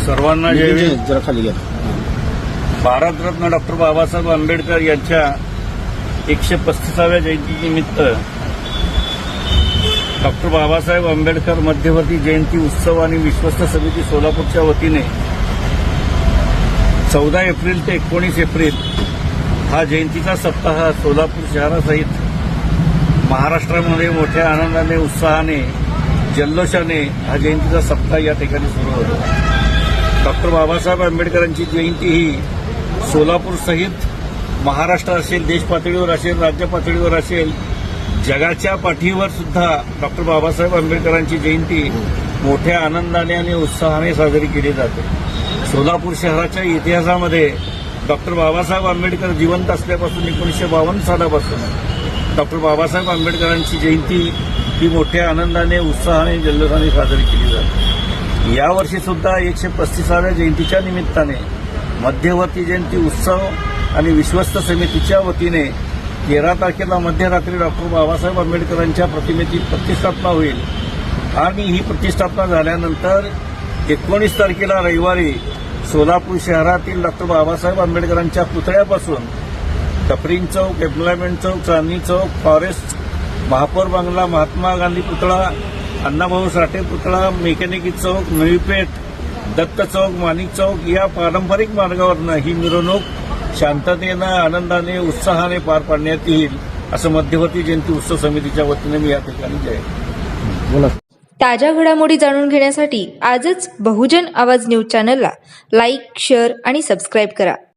सर्वांना जय भीम. जरा खाली घ्या. भारतरत्न डॉक्टर बाबासाहेब आंबेडकर यांच्या 135व्या जयंतीनिमित्त डॉक्टर बाबासाहेब आंबेडकर मध्यवर्ती जयंती उत्सव आणि विश्वस्त समिती सोलापूरच्या वतीने 14 एप्रिल ते 19 एप्रिल हा जयंतीचा सप्ताह सोलापूर शहरासहित महाराष्ट्रामध्ये मोठ्या आनंदाने, उत्साहाने, जल्लोषाने हा जयंतीचा सप्ताह या ठिकाणी सुरू होतो. डॉक्टर बाबासाहेब आंबेडकरांची जयंती ही सोलापूरसहित महाराष्ट्र असेल, देश पातळीवर असेल, राज्य पातळीवर असेल, जगाच्या पाठीवर सुद्धा डॉक्टर बाबासाहेब आंबेडकरांची जयंती मोठ्या आनंदाने आणि उत्साहाने साजरी केली जाते. सोलापूर शहराच्या इतिहासामध्ये डॉक्टर बाबासाहेब आंबेडकर जिवंत असल्यापासून 1952 सालापासून डॉक्टर बाबासाहेब आंबेडकरांची जयंती ही मोठ्या आनंदाने, उत्साहाने, जल्लोषाने साजरी केली जाते. यावर्षी सुद्धा 135व्या जयंतीच्या निमित्ताने मध्यवर्ती जयंती उत्सव आणि विश्वस्त समितीच्या वतीने 13 तारखेला मध्यरात्री डॉक्टर बाबासाहेब आंबेडकरांच्या प्रतिमेची प्रतिष्ठापना होईल आणि ही प्रतिष्ठापना झाल्यानंतर 19 तारखेला रविवारी सोलापूर शहरातील डॉक्टर बाबासाहेब आंबेडकरांच्या पुतळ्यापासून कपरिंग चौक, एम्प्लॉयमेंट चौक, चांदणी चौक, फॉरेस्ट, महापौर बंगला, महात्मा गांधी पुतळा, अण्णाभाऊ साठे पुतळा, मेकॅनिकी चौक, नवीपेठ, दत्त चौक, माणिक चौक या पारंपरिक मार्गावरनं ही मिरवणूक शांततेनं, आनंदाने, उत्साहाने पार पाडण्यात येईल असं मध्यवर्ती जयंती उत्सव समितीच्या वतीने मी या ठिकाणी बोला. ताज्या घडामोडी जाणून घेण्यासाठी आजच बहुजन आवाज न्यूज चॅनलला लाईक, शेअर आणि सबस्क्राईब करा.